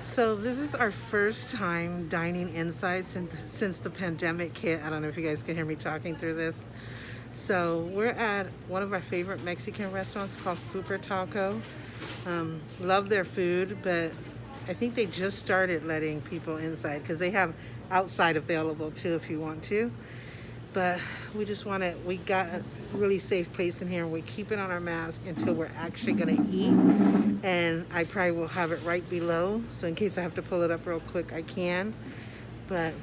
So this is our first time dining inside since the pandemic hit. I don't know if you guys can hear me talking through this. So we're at one of our favorite Mexican restaurants called Super Taco. Love their food, but I think they just started letting people inside because they have outside available too if you want to. But we got a really safe place in here and we're keeping on our mask until we're actually going to eat. And I probably will have it right below. So in case I have to pull it up real quick, I can. But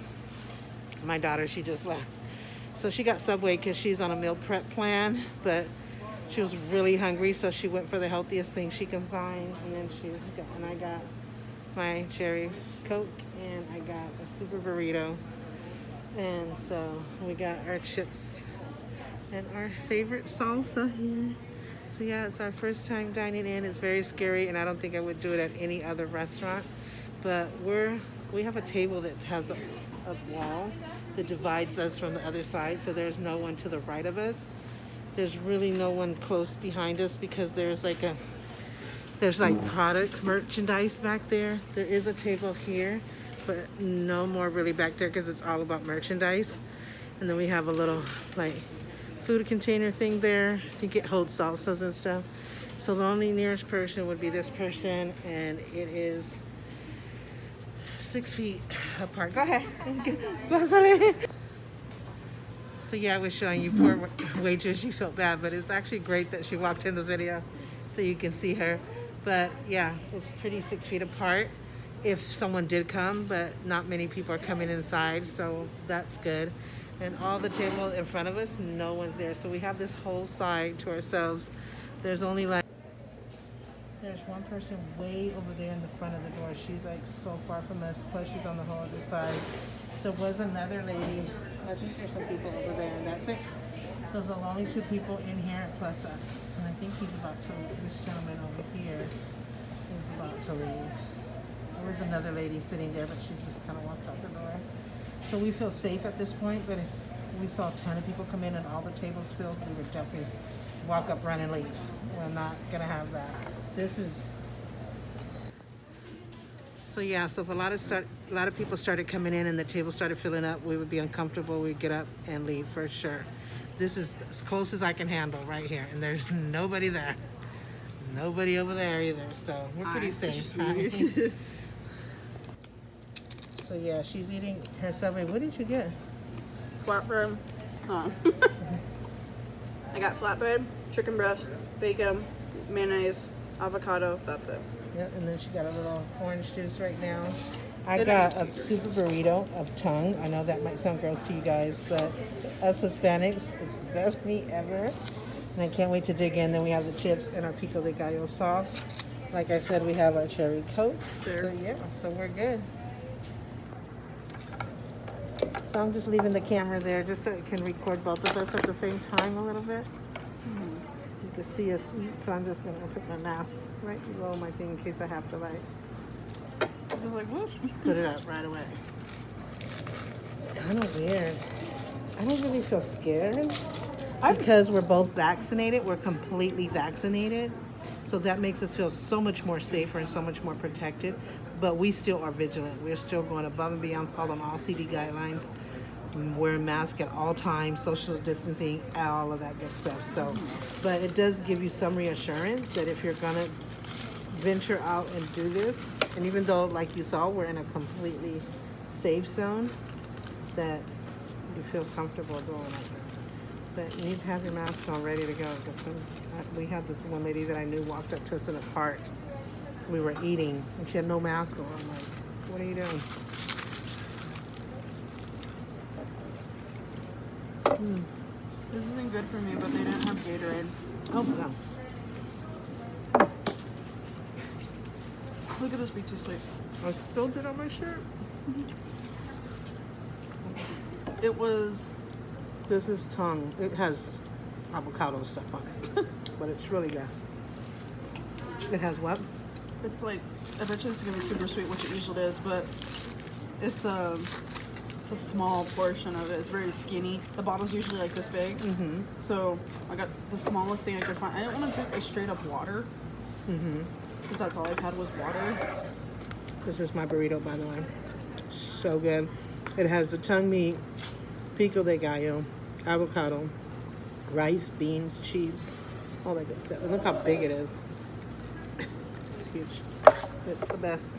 my daughter, she just left. So she got Subway because she's on a meal prep plan. But she was really hungry, so she went for the healthiest thing she can find. And I got my cherry Coke and I got a super burrito. And so we got our chips and our favorite salsa here. So yeah, it's our first time dining in. It's very scary, and I don't think I would do it at any other restaurant. But we have a table that has a wall that divides us from the other side, so there's no one to the right of us. There's really no one close behind us because there's like products, merchandise back there. There is a table here, but no more really back there because it's all about merchandise. And then we have a little like food container thing there. I think it holds salsas and stuff. So the only nearest person would be this person, and it is 6 feet apart. Go ahead. So yeah, I was showing you poor waitress. She felt bad, but it's actually great that she walked in the video so you can see her. But yeah, it's pretty 6 feet apart if someone did come, but not many people are coming inside, so that's good. And all the table in front of us, no one's there. So we have this whole side to ourselves. There's one person way over there in the front of the door. She's like so far from us, plus she's on the whole other side. There was another lady. I think there's some people over there, and that's it. Those are the only two people in here plus us. And I think he's about to leave. This gentleman over here is about to leave. There was another lady sitting there, but she just kind of walked out the door. So we feel safe at this point, but if we saw a ton of people come in and all the tables filled, we would definitely walk up, run, and leave. We're not gonna have that. So yeah, so if a lot of people started coming in and the table started filling up, we would be uncomfortable. We'd get up and leave for sure. This is as close as I can handle right here, and there's nobody there. Nobody over there either, so we're pretty safe. So yeah, she's eating her Subway. What did you get? Flatbread. I got flatbread, chicken breast, bacon, mayonnaise, avocado. That's it. Yeah, and then she got a little orange juice right now. I got a super burrito of tongue. I know that might sound gross to you guys, but us Hispanics, it's the best meat ever. And I can't wait to dig in. Then we have the chips and our pico de gallo sauce. Like I said, we have our cherry Coke. So yeah, so we're good. So I'm just leaving the camera there just so it can record both of us at the same time a little bit. You can see us eat, so I'm just gonna put my mask right below my thing in case I have to Just like whoosh. put it up right away. It's kind of weird. I don't really feel scared because we're both vaccinated. We're completely vaccinated. So that makes us feel so much more safer and so much more protected. But we still are vigilant. We're still going above and beyond, following all CD guidelines, wearing masks at all times, social distancing, all of that good stuff. So, but it does give you some reassurance that if you're gonna venture out and do this, and even though, like you saw, we're in a completely safe zone, that you feel comfortable doing it. But you need to have your mask on ready to go. Because we had this one lady that I knew walked up to us in the park. We were eating, and she had no mask on. I'm like, what are you doing? This isn't good for me, but they didn't have Gatorade. Oh, no. Look at this be too sweet. I spilled it on my shirt. This is tongue. It has avocado stuff on it, but it's really good. It has what? It's like, I bet you it's gonna be super sweet, which it usually is, but it's a small portion of it. It's very skinny. The bottle's usually like this big. So I got the smallest thing I could find. I didn't want to drink a straight up water. Because that's all I had was water. This is my burrito, by the way. So good. It has the tongue meat, pico de gallo, avocado, rice, beans, cheese, all that good stuff. And look how big it is. It's huge. It's the best.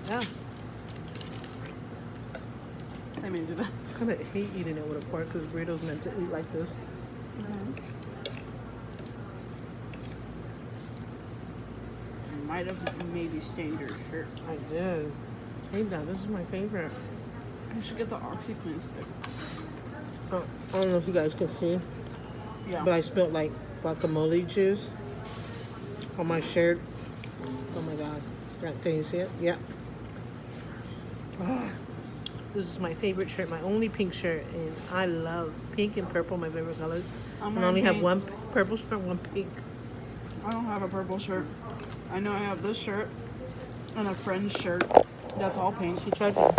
Yeah. I may do that. I kind of hate eating it with a fork because burrito's meant to eat like this. I might have maybe stained your shirt. I did. Hate that. This is my favorite. I should get the OxyClean stick. Oh, I don't know if you guys can see, Yeah. but I spilled like guacamole juice on my shirt. Oh my god. Right, can you see it? Yep. Ah, this is my favorite shirt, my only pink shirt, and I love pink and purple, my favorite colors. I'm I only have pink. one purple shirt, one pink. I don't have a purple shirt. I know I have this shirt and a friend's shirt. That's all pink. She tried to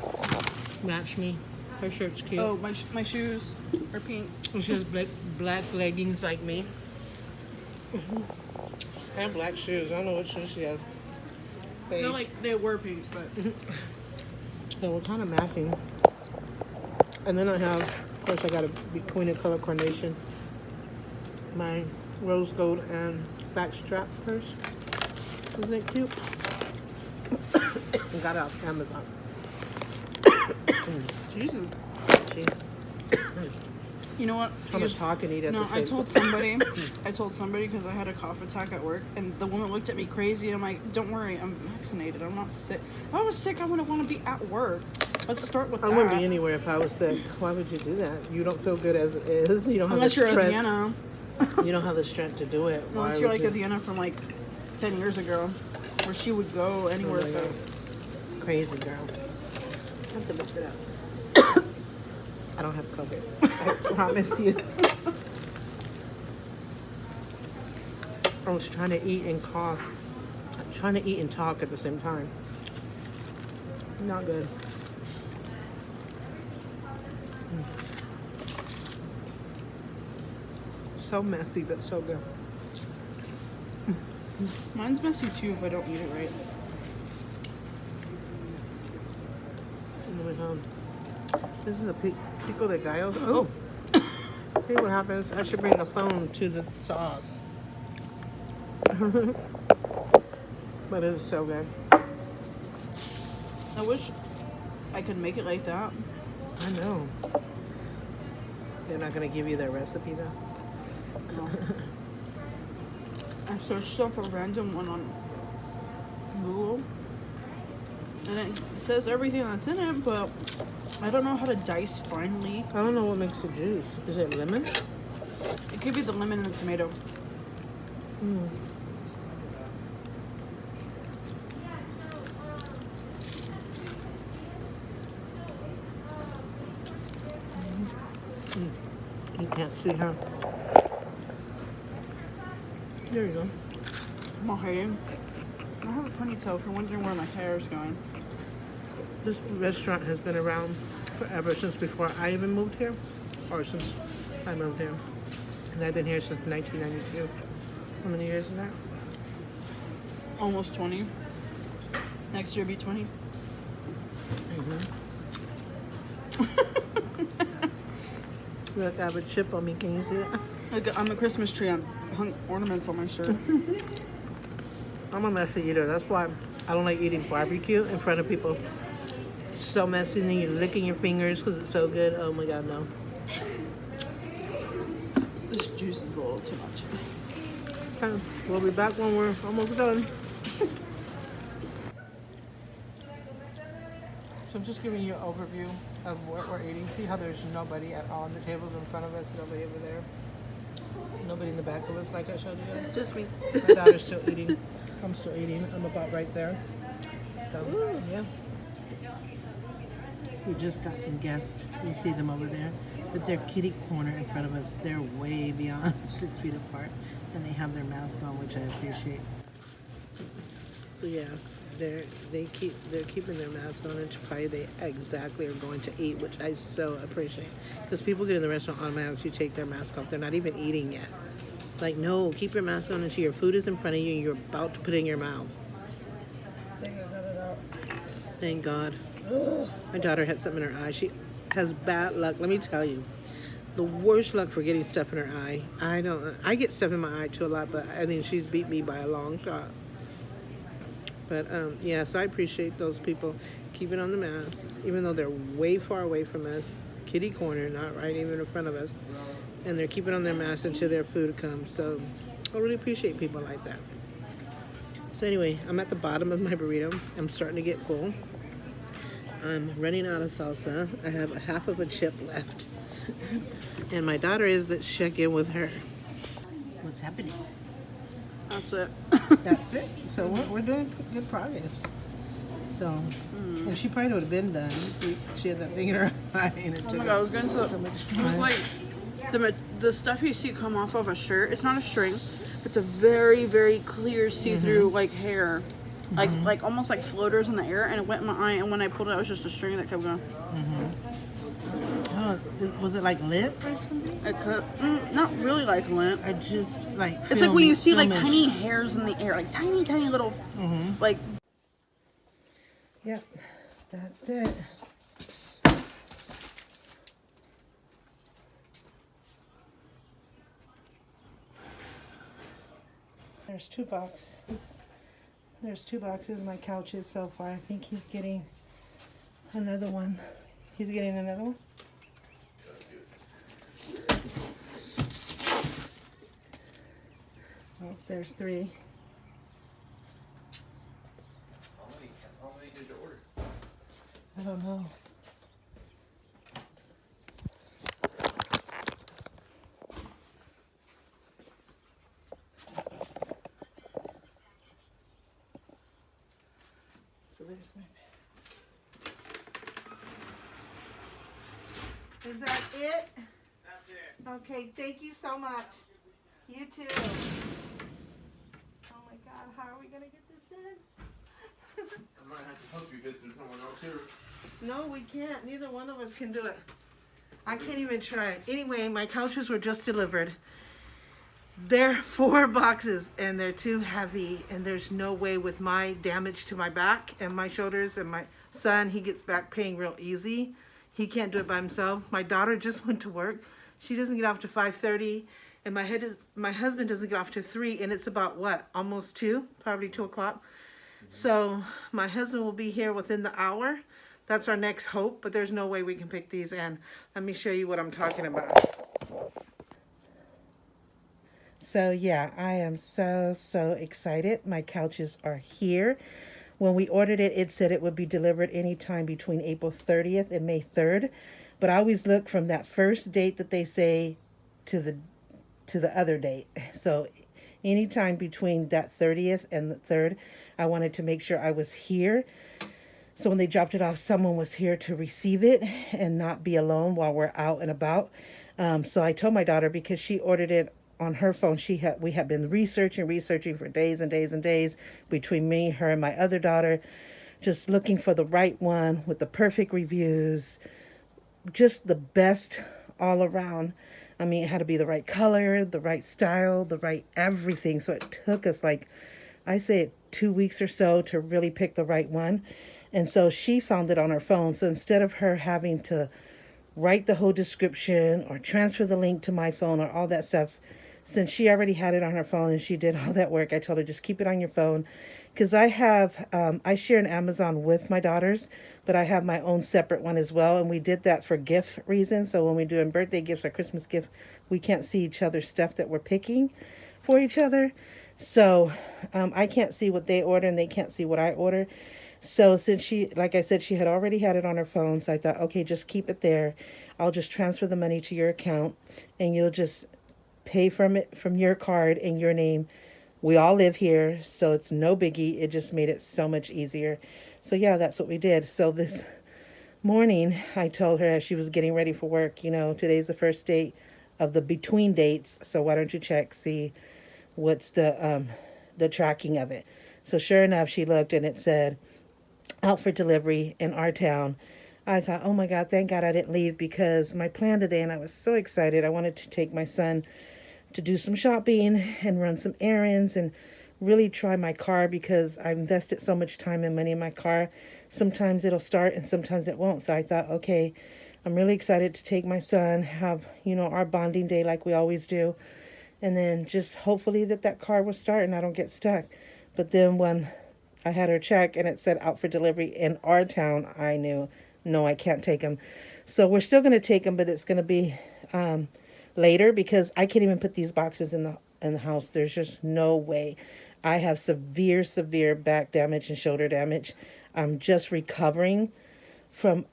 match me. Her shirt's cute. Oh, my shoes are pink. And she has black leggings like me. And black shoes. I don't know what shoes she has. Beige. They're like, they were pink, but So we're kind of matching. And then I have, of course, I got a Queen of Color Coronation. My rose gold and back strap purse. Isn't it cute? I got it off Amazon. Jesus. Jeez. You know what? I'm gonna talk and eat at No, the I same told somebody. I told somebody because I had a cough attack at work, and the woman looked at me crazy. I'm like, "Don't worry, I'm vaccinated. I'm not sick. If I was sick, I wouldn't want to be at work. Let's start with I that. wouldn't be anywhere if I was sick. Why would you do that? You don't feel good as it is. You don't have Unless the you're a strength. Vienna. You don't have the strength to do it. Why Unless you're would like a Vienna from like 10 years ago, where she would go anywhere. Oh my So God. Crazy girl. I have to lift it up. I don't have COVID. I promise you. I was trying to eat and cough. I'm trying to eat and talk at the same time. Not good. So messy, but so good. mine's messy too if I don't eat it right. Oh my God. This is a pico de gallo. Oh. See what happens? I should bring a phone to the sauce. But it is so good. I wish I could make it like that. I know. They're not gonna give you their recipe though. No. I searched up a random one on Google, and it says everything that's in it, but I don't know how to dice finely. I don't know what makes the juice. Is it lemon? It could be the lemon and the tomato. Mm. You can't see her. There you go. I'm all hiding. I have a ponytail if you're wondering where my hair is going. This restaurant has been around forever, since before I even moved here, or since I moved here. And I've been here since 1992. How many years is that? Almost 20. Next year will be 20. Look, I have a chip on me. Can you see it? I'm a Christmas tree. I'm hung ornaments on my shirt. I'm a messy eater. That's why I don't like eating barbecue in front of people. So messy, and then you're licking your fingers because it's so good. Oh my God, no. This juice is a little too much. Okay, we'll be back when we're almost done. So I'm just giving you an overview of what we're eating. See how there's nobody at all on the tables in front of us, nobody over there. Nobody in the back of us, like I showed you. Just me. My daughter's still eating. I'm still eating. I'm about right there. So, yeah. We just got some guests. You see them over there. But they're kitty corner in front of us. They're way beyond 6 feet apart. And they have their mask on, which I appreciate. So yeah, they're keeping their mask on, and probably they exactly are going to eat, which I so appreciate. Because people get in the restaurant automatically take their mask off. They're not even eating yet. Like, no, keep your mask on until your food is in front of you and you're about to put it in your mouth. I think I got it out. Thank God. Ugh. My daughter had something in her eye. She has bad luck. Let me tell you, the worst luck for getting stuff in her eye. I get stuff in my eye too a lot, but I think she's beat me by a long shot. But yeah, so I appreciate those people keeping on the mask, even though they're way far away from us, kitty corner, not right even in front of us, and they're keeping on their mask until their food comes. So I really appreciate people like that. So anyway, I'm at the bottom of my burrito. I'm starting to get full. I'm running out of salsa. I have a half of a chip left. And my daughter is that check in with her. What's happening? That's it. That's it. So we're doing good progress. So, and she probably would have been done. She had that thing in her eye and it Oh took my god, I was going to. so much It was time. like the stuff you see come off of a shirt. It's not a string. It's a very, very clear see-through like hair, like almost like floaters in the air, and it went in my eye. And when I pulled it, it was just a string that kept going. Oh, was it like lint or something? It cut, not really like lint. I just like. It's like when you see like filmish. tiny hairs in the air, like tiny, tiny little, like. Yep, that's it. There's 2 boxes. There's 2 boxes. My couches so far. I think he's getting another one. He's getting another one. Oh, there's 3. How many did you order? I don't know. So there's my bed. Is that it? That's it. Okay, thank you so much. You too. Oh my God, how are we gonna get this in? I'm gonna have to help you because there's no one else here. No, we can't. Neither one of us can do it. I can't even try. Anyway, my couches were just delivered. They're 4 boxes and they're too heavy, and there's no way with my damage to my back and my shoulders, and my son, he gets back pain real easy. He can't do it by himself. My daughter just went to work. She doesn't get off to 5:30, and my husband doesn't get off to 3, and it's about what? Almost 2, probably 2 o'clock. So my husband will be here within the hour. That's our next hope, but there's no way we can pick these in. Let me show you what I'm talking about. So yeah, I am so excited. My couches are here. When we ordered it, it said it would be delivered anytime between April 30th and May 3rd. But I always look from that first date that they say to the other date. So anytime between that 30th and the 3rd, I wanted to make sure I was here. So when they dropped it off, someone was here to receive it and not be alone while we're out and about. So I told my daughter, because she ordered it on her phone, we had been researching for days and days and days between me, her, and my other daughter, just looking for the right one with the perfect reviews, just the best all around. I mean, it had to be the right color, the right style, the right everything. So it took us, like, I say 2 weeks or so to really pick the right one. And so she found it on her phone. So instead of her having to write the whole description or transfer the link to my phone or all that stuff, since she already had it on her phone and she did all that work, I told her, just keep it on your phone. Because I share an Amazon with my daughters, but I have my own separate one as well. And we did that for gift reasons. So when we're doing birthday gifts or Christmas gift, we can't see each other's stuff that we're picking for each other. So I can't see what they order and they can't see what I order. So since she, like I said, she had already had it on her phone. So I thought, okay, just keep it there. I'll just transfer the money to your account and you'll just pay from it from your card in your name. We all live here, so it's no biggie. It just made it so much easier. So yeah, that's what we did. So this morning, I told her as she was getting ready for work, you know, today's the first date of the between dates. So why don't you check, see what's the tracking of it. So sure enough, she looked and it said out for delivery in our town. I thought, oh my God, thank God I didn't leave, because my plan today, and I was so excited, I wanted to take my son to do some shopping and run some errands and really try my car, because I invested so much time and money in my car. Sometimes it'll start and sometimes it won't. So I thought, okay, I'm really excited to take my son, have, our bonding day like we always do. And then just hopefully that car will start and I don't get stuck. But then when I had her check and it said out for delivery in our town, I knew, no, I can't take him. So we're still going to take him, but it's going to be later, because I can't even put these boxes in the house. There's just no way. I have severe back damage and shoulder damage. I'm just recovering from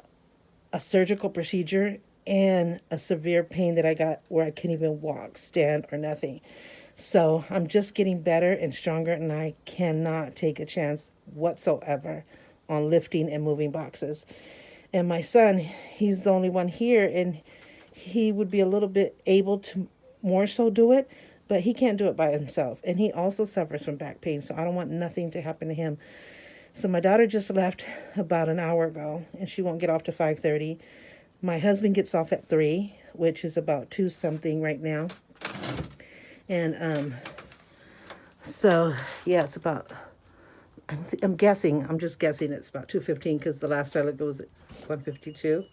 a surgical procedure and a severe pain that I got where I couldn't even walk, stand, or nothing. So I'm just getting better and stronger, and I cannot take a chance whatsoever on lifting and moving boxes. And my son, he's the only one here, and he would be a little bit able to more so do it, but he can't do it by himself. And he also suffers from back pain, so I don't want nothing to happen to him. So my daughter just left about an hour ago, and she won't get off to 5:30. My husband gets off at 3, which is about 2 something right now. And so yeah, it's about, I'm guessing, I'm just guessing it's about 2:15, because the last I looked it was at 1:52.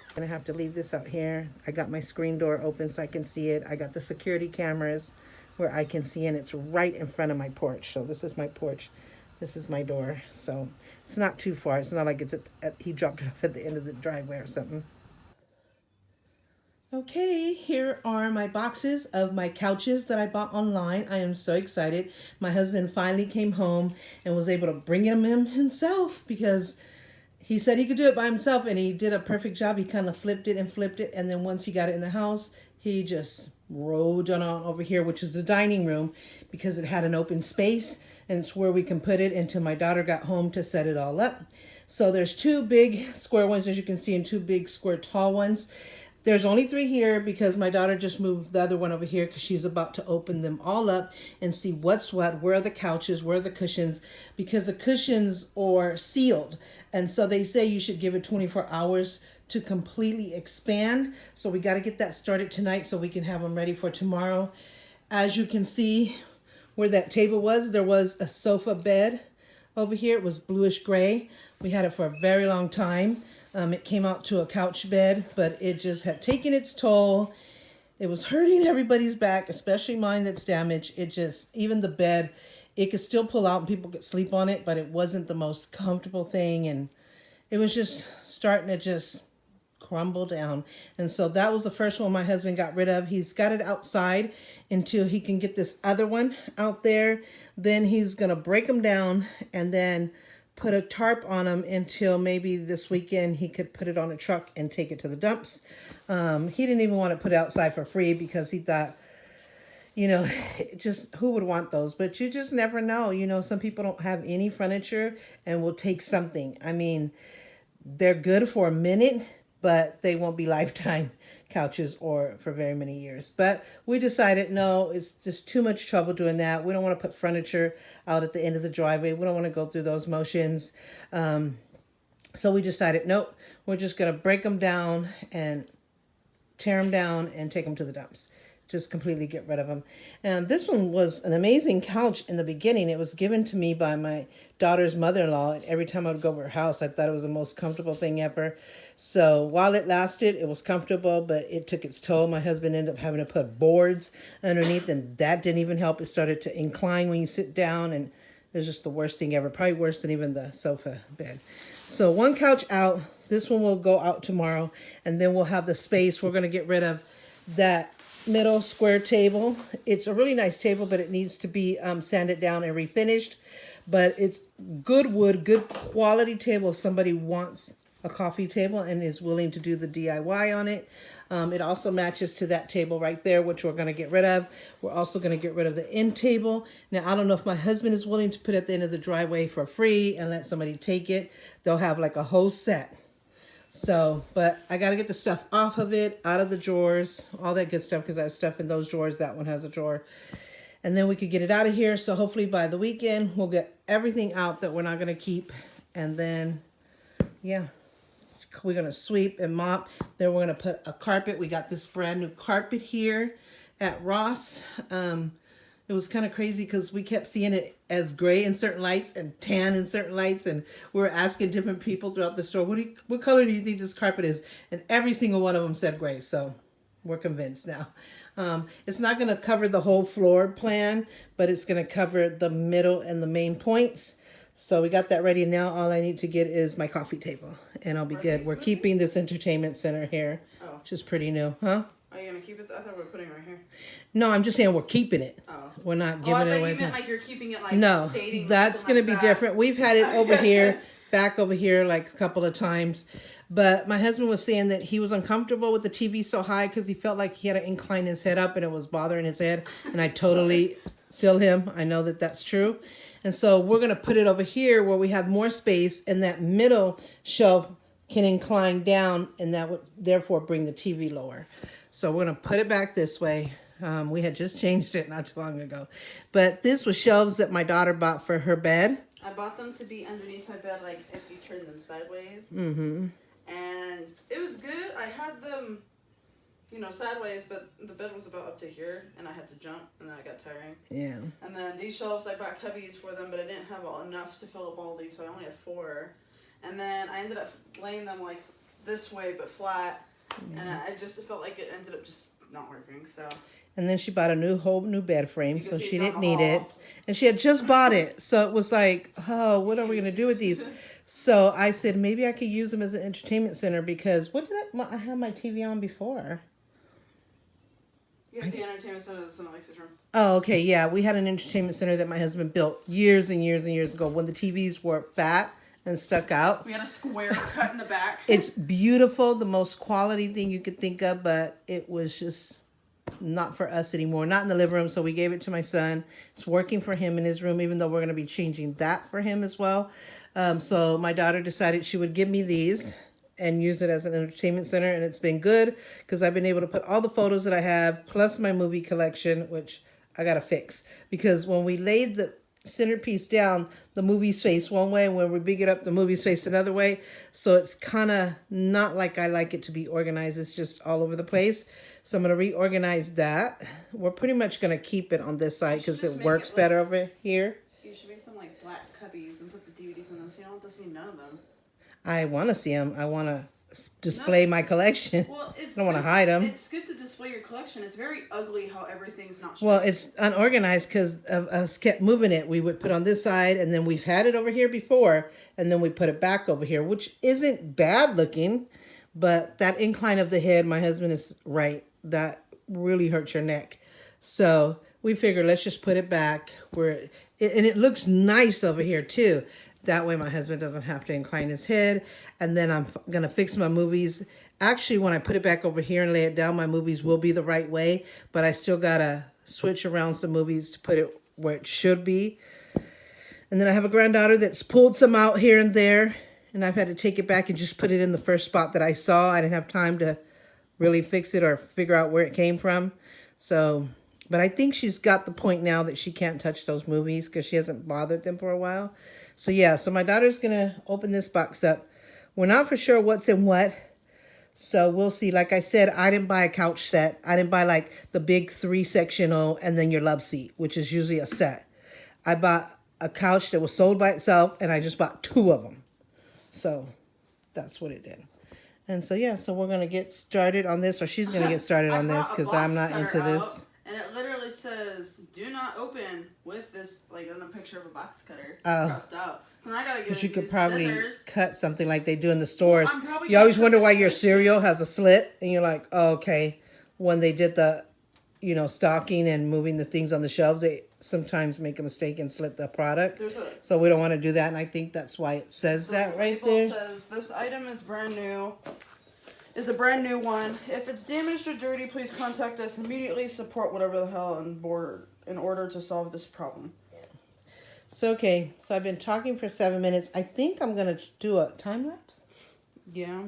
I'm gonna have to leave this out here. I got my screen door open so I can see it. I got the security cameras where I can see, and it's right in front of my porch. So this is my porch. This is my door. So it's not too far. It's not like it's he dropped it off at the end of the driveway or something. Okay, here are my boxes of my couches that I bought online. I am so excited. My husband finally came home and was able to bring them in himself, because he said he could do it by himself, and he did a perfect job. He kind of flipped it, and then once he got it in the house, he just rode on over here, which is the dining room, because it had an open space, and it's where we can put it until my daughter got home to set it all up. So there's 2 big square ones, as you can see, and 2 big square tall ones. There's only 3 here because my daughter just moved the other one over here, because she's about to open them all up and see what's what, where are the couches, where are the cushions, because the cushions are sealed. And so they say you should give it 24 hours to completely expand. So we got to get that started tonight so we can have them ready for tomorrow. As you can see where that table was, there was a sofa bed over here. It was bluish gray. We had it for a very long time. It came out to a couch bed, but it just had taken its toll. It was hurting everybody's back, especially mine that's damaged. It just, even the bed, it could still pull out and people could sleep on it, but it wasn't the most comfortable thing. And it was just starting to just crumble down. And so that was the first one my husband got rid of. He's got it outside until he can get this other one out there. Then he's going to break them down and then put a tarp on them until maybe this weekend he could put it on a truck and take it to the dumps. He didn't even want to put it outside for free, because he thought, just who would want those? But you just never know. Some people don't have any furniture and will take something. I mean, they're good for a minute, but they won't be lifetime couches or for very many years. But we decided, no, it's just too much trouble doing that. We don't want to put furniture out at the end of the driveway. We don't want to go through those motions. So we decided, nope, we're just going to break them down and tear them down and take them to the dumps. Just completely get rid of them. And this one was an amazing couch in the beginning. It was given to me by my daughter's mother-in-law. And every time I would go to her house, I thought it was the most comfortable thing ever. So while it lasted, it was comfortable, but it took its toll. My husband ended up having to put boards underneath, and that didn't even help. It started to incline when you sit down, and it was just the worst thing ever. Probably worse than even the sofa bed. So one couch out. This one will go out tomorrow, and then we'll have the space. We're going to get rid of that middle square table. It's a really nice table, but it needs to be sanded down and refinished. But it's good wood, good quality table if somebody wants a coffee table and is willing to do the DIY on it. It also matches to that table right there, which we're going to get rid of. We're also going to get rid of the end table. Now, I don't know if my husband is willing to put it at the end of the driveway for free and let somebody take it. They'll have like a whole set. So, but I got to get the stuff off of it, out of the drawers, all that good stuff, because I have stuff in those drawers. That one has a drawer. And then we could get it out of here. So hopefully by the weekend, we'll get everything out that we're not going to keep. And then, yeah, we're going to sweep and mop. Then we're going to put a carpet. We got this brand new carpet here. at Ross. It was kind of crazy because we kept seeing it as gray in certain lights and tan in certain lights, and we were asking different people throughout the store, what color do you think this carpet is? And every single one of them said gray. So we're convinced now. It's not going to cover the whole floor plan, but it's going to cover the middle and the main points. So we got that ready now. All I need to get is my coffee table, and I'll be good. We're keeping this entertainment center here, which is pretty new, huh? Are you gonna keep it? I thought we were putting it right here. No, I'm just saying we're keeping it. Oh. We're not I giving it thought away. you meant like you're keeping it like No, stating that's something going to like be that. different. We've had it over here, back over here, like a couple of times. But my husband was saying that he was uncomfortable with the TV so high because he felt like he had to incline his head up and it was bothering his head. And I totally feel him. I know that that's true. And so we're going to put it over here where we have more space, and that middle shelf can incline down, and that would therefore bring the TV lower. So we're going to put it back this way. We had just changed it not too long ago. But this was shelves that my daughter bought for her bed. I bought them to be underneath my bed, like if you turn them sideways. Mm-hmm. And it was good. I had them, you know, sideways, but the bed was about up to here, and I had to jump, and then I got tiring. Yeah. And then these shelves, I bought cubbies for them, but I didn't have enough to fill up all these, so I only had 4. And then I ended up laying them like this way, but flat. Mm-hmm. And I just felt like it ended up just not working, so. And then she bought a whole new bed frame, so she didn't need it. And she had just bought it, so it was like, oh, what are we going to do with these? So I said, maybe I could use them as an entertainment center, because what did I had my TV on before? Yeah, the entertainment center that's in Alexa's room. Oh, okay, yeah. We had an entertainment center that my husband built years and years and years ago when the TVs were fat and stuck out. We had a square cut in the back. It's beautiful, the most quality thing you could think of, but it was just not for us anymore. Not in the living room, so we gave it to my son. It's working for him in his room, even though we're going to be changing that for him as well. So my daughter decided she would give me these and use it as an entertainment center, and it's been good because I've been able to put all the photos that I have, plus my movie collection, which I got to fix. Because when we laid the centerpiece down, the movies face one way, and when we big it up, the movies face another way. So it's kind of not like I like it to be organized. It's just all over the place. So I'm going to reorganize that. We're pretty much going to keep it on this side because it works better over here. You should make them like black cubbies and put the DVDs in them so you don't have to see none of them. I want to see them. I want to display my collection. Well, I don't want to hide them. It's good to display your collection. It's very ugly how everything's not straight. Well, it's unorganized because of us kept moving it. We would put on this side, and then we've had it over here before, and then we put it back over here, which isn't bad looking, but that incline of the head, my husband is right, that really hurts your neck. So we figured let's just put it back where and it looks nice over here too. That way my husband doesn't have to incline his head. And then I'm going to fix my movies. Actually, when I put it back over here and lay it down, my movies will be the right way. But I still got to switch around some movies to put it where it should be. And then I have a granddaughter that's pulled some out here and there. And I've had to take it back and just put it in the first spot that I saw. I didn't have time to really fix it or figure out where it came from. So, but I think she's got the point now that she can't touch those movies because she hasn't bothered them for a while. So yeah, so my daughter's going to open this box up. We're not for sure what's in what. So we'll see. Like I said, I didn't buy a couch set. I didn't buy like the big 3-sectional and then your love seat, which is usually a set. I bought a couch that was sold by itself, and I just bought 2 of them. So that's what it did. And so yeah, so we're going to get started on this, or she's going to get started on this because I'm not into this. And it literally says, do not open with this, like on a picture of a box cutter crossed out. So now I gotta get you could probably scissors. cut something like they do in the stores. Well, you always wonder why your cereal has a slit, and you're like, oh, okay. When they did the, stocking and moving the things on the shelves, they sometimes make a mistake and slit the product. So we don't want to do that, and I think that's why it says that right there. It says, this item is brand new. Is a brand new one. If it's damaged or dirty, please contact us immediately. Support whatever the hell in order to solve this problem. So, okay. So I've been talking for 7 minutes. I think I'm going to do a time lapse. Yeah.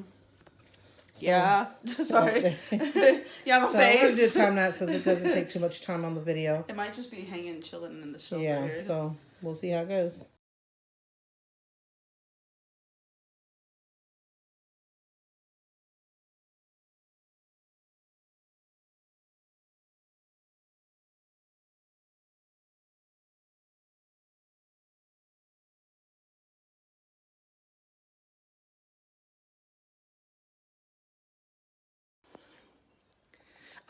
So, yeah. Sorry. You have a face. I'm going to do a time lapse so it doesn't take too much time on the video. It might just be hanging, chilling in the shelf. Yeah. So we'll see how it goes.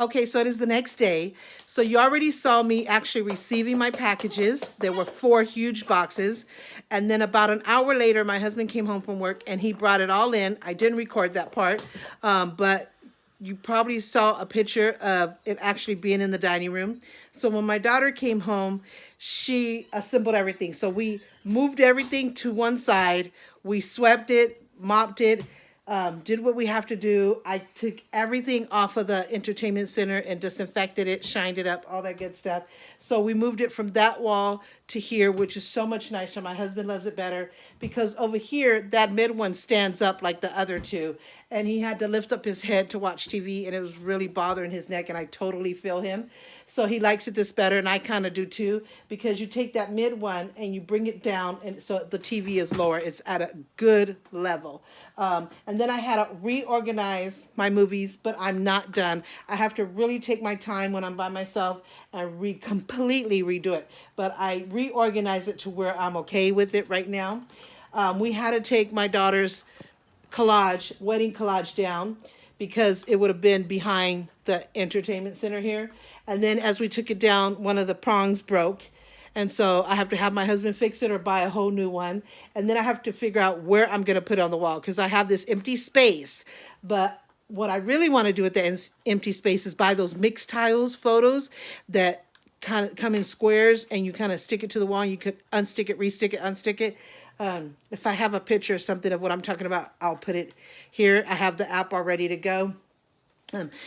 Okay, so it is the next day. So you already saw me actually receiving my packages. There were 4 huge boxes. And then about an hour later, my husband came home from work and he brought it all in. I didn't record that part, but you probably saw a picture of it actually being in the dining room. So when my daughter came home, she assembled everything. So we moved everything to one side. We swept it, mopped it, did what we have to do. I took everything off of the entertainment center and disinfected it, shined it up, all that good stuff. So we moved it from that wall to here, which is so much nicer. My husband loves it better because over here, that mid one stands up like the other two. And he had to lift up his head to watch TV and it was really bothering his neck and I totally feel him. So he likes it this better and I kind of do too because you take that mid one and you bring it down and so the TV is lower. It's at a good level. And then I had to reorganize my movies, but I'm not done. I have to really take my time when I'm by myself and completely redo it. But I reorganize it to where I'm okay with it right now. We had to take my daughter's wedding collage down because it would have been behind the entertainment center here. And then as we took it down, one of the prongs broke. And so I have to have my husband fix it or buy a whole new one. And then I have to figure out where I'm going to put it on the wall because I have this empty space. But what I really want to do with the empty space is buy those mixed tiles photos that kind of come in squares and you kind of stick it to the wall. And you could unstick it, restick it, unstick it. If I have a picture or something of what I'm talking about, I'll put it here. I have the app all ready to go.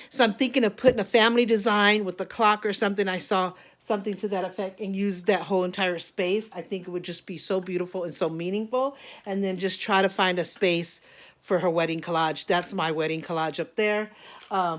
So I'm thinking of putting a family design with the clock or something. I saw something to that effect and use that whole entire space. I think it would just be so beautiful and so meaningful. And then just try to find a space for her wedding collage. That's my wedding collage up there.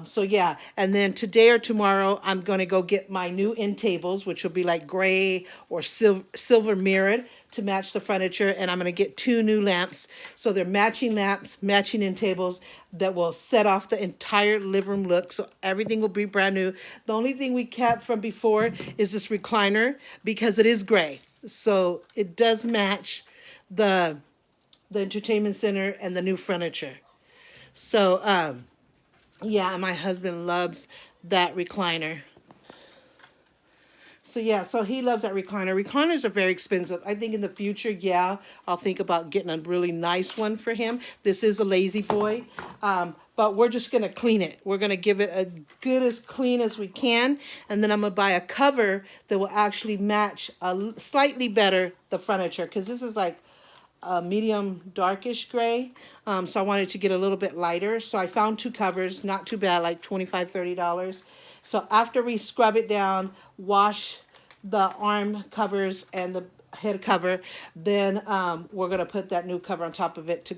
So yeah, and then today or tomorrow, I'm going to go get my new end tables, which will be like gray or silver mirrored to match the furniture. And I'm going to get 2 new lamps. So they're matching lamps, matching end tables that will set off the entire living room look. So everything will be brand new. The only thing we kept from before is this recliner because it is gray. So it does match the entertainment center and the new furniture. So, yeah, my husband loves that recliner. So yeah, so he loves that recliner. Recliners are very expensive. I think in the future, yeah, I'll think about getting a really nice one for him. This is a Lazy Boy, but we're just going to clean it. We're going to give it a good as clean as we can. And then I'm going to buy a cover that will actually match slightly better the furniture because this is like a medium darkish gray. So I wanted to get a little bit lighter. So I found 2 covers, not too bad, like $25, $30. So after we scrub it down, wash the arm covers and the head cover, then we're going to put that new cover on top of it to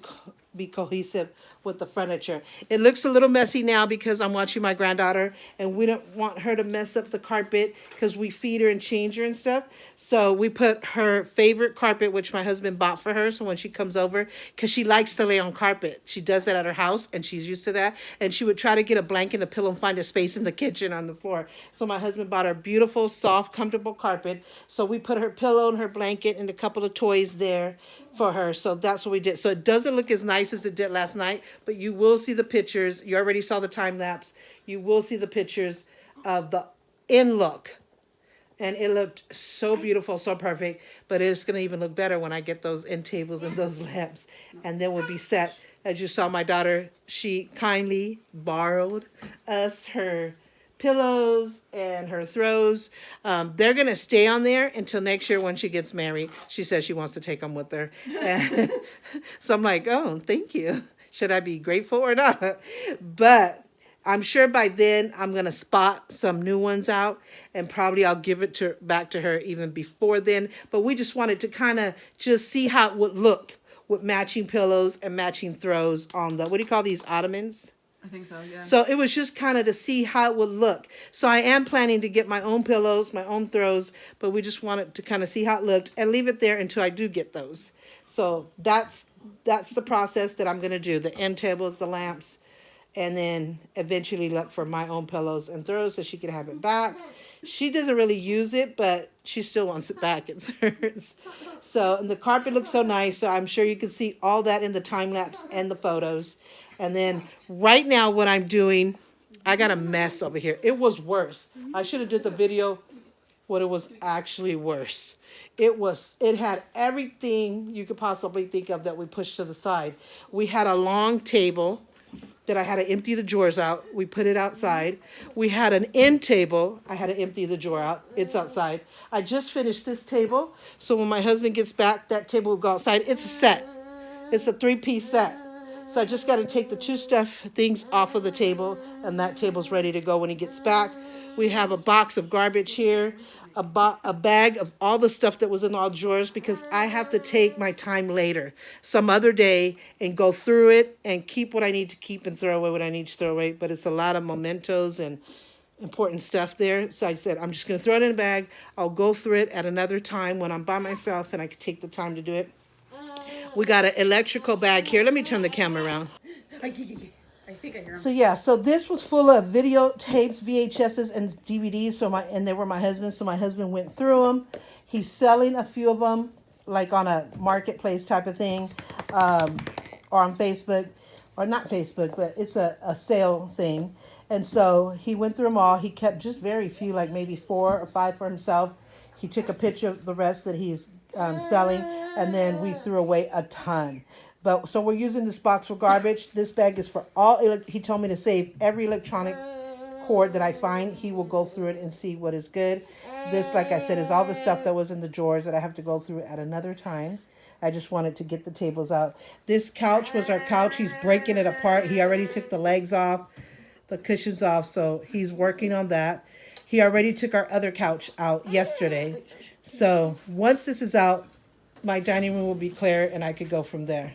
be cohesive with the furniture. It looks a little messy now because I'm watching my granddaughter and we don't want her to mess up the carpet because we feed her and change her and stuff. So we put her favorite carpet, which my husband bought for her. So when she comes over, because she likes to lay on carpet. She does that at her house and she's used to that. And she would try to get a blanket and a pillow and find a space in the kitchen on the floor. So my husband bought her beautiful, soft, comfortable carpet. So we put her pillow and her blanket and a couple of toys there for her. So that's what we did. So it doesn't look as nice as it did last night, but you will see the pictures. You already saw the time lapse. You will see the pictures of the end look. And it looked so beautiful, so perfect, but it's going to even look better when I get those end tables and those lamps. And then we'll be set. As you saw, my daughter, she kindly borrowed us her pillows and her throws. They're going to stay on there until next year when she gets married. She says she wants to take them with her. And so I'm like, oh, thank you. Should I be grateful or not? But I'm sure by then I'm going to spot some new ones out and probably I'll give it back to her even before then. But we just wanted to kind of just see how it would look with matching pillows and matching throws on the, what do you call these, ottomans? I think so, yeah. So it was just kind of to see how it would look. So I am planning to get my own pillows, my own throws, but we just wanted to kind of see how it looked and leave it there until I do get those. So that's the process that I'm going to do. The end tables, the lamps, and then eventually look for my own pillows and throws so she can have it back. She doesn't really use it, but she still wants it back. It's hers. So, and the carpet looks so nice, so I'm sure you can see all that in the time lapse and the photos. And then right now what I'm doing, I got a mess over here. It was worse. I should have did the video what it was actually worse. It had everything you could possibly think of that we pushed to the side. We had a long table that I had to empty the drawers out. We put it outside. We had an end table. I had to empty the drawer out. It's outside. I just finished this table. So when my husband gets back, that table will go outside. It's a set. It's a 3-piece set. So I just got to take the 2 stuff things off of the table, and that table's ready to go when he gets back. We have a box of garbage here, a bag of all the stuff that was in all drawers, because I have to take my time later, some other day, and go through it and keep what I need to keep and throw away what I need to throw away. But it's a lot of mementos and important stuff there. So I said, I'm just going to throw it in a bag. I'll go through it at another time when I'm by myself and I can take the time to do it. We got an electrical bag here. Let me turn the camera around. I think I hear him. So yeah, so this was full of videotapes, VHSs, and DVDs. And they were my husband's. So my husband went through them. He's selling a few of them, like on a marketplace type of thing, or on Facebook, or not Facebook, but it's a sale thing. And so he went through them all. He kept just very few, like maybe 4 or 5 for himself. He took a picture of the rest that he's selling, and then we threw away a ton. But so we're using this box for garbage. This bag is for all. He told me to save every electronic cord that I find. He will go through it and see what is good. This, like I said, is all the stuff that was in the drawers that I have to go through at another time. I just wanted to get the tables out. This couch was our couch. He's breaking it apart. He already took the legs off, the cushions off, so he's working on that. He already took our other couch out yesterday. So once this is out, my dining room will be clear and I could go from there.